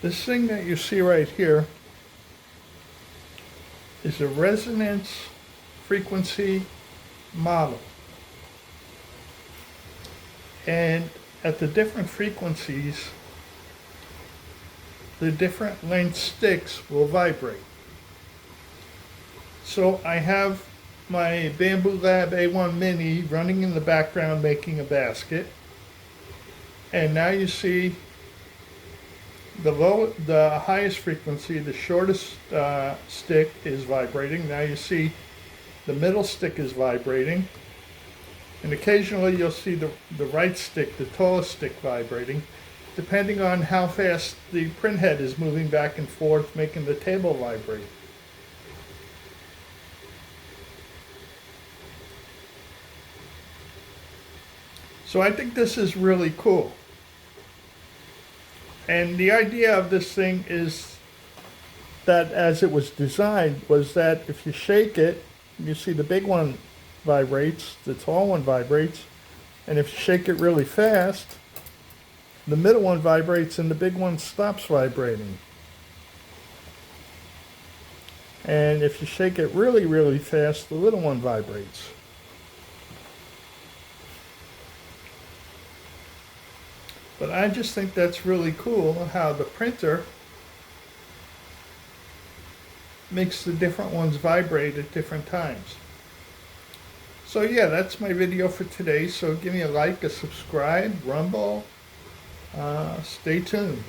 This thing that you see right here is a resonance frequency model. And at the different frequencies, the different length sticks will vibrate. So I have my Bamboo Lab A1 Mini running in the background making a basket. And now you see the highest frequency, the shortest stick is vibrating. Now you see the middle stick is vibrating. And occasionally you'll see the right stick, the tallest stick, vibrating, depending on how fast the print head is moving back and forth, making the table vibrate. So I think this is really cool. And the idea of this thing is that, as it was designed, was that if you shake it, you see the big one vibrates, the tall one vibrates, and if you shake it really fast, the middle one vibrates and the big one stops vibrating. And if you shake it really, really fast, the little one vibrates. But I just think that's really cool how the printer makes the different ones vibrate at different times. So yeah, that's my video for today. So give me a like, a subscribe, rumble. Stay tuned.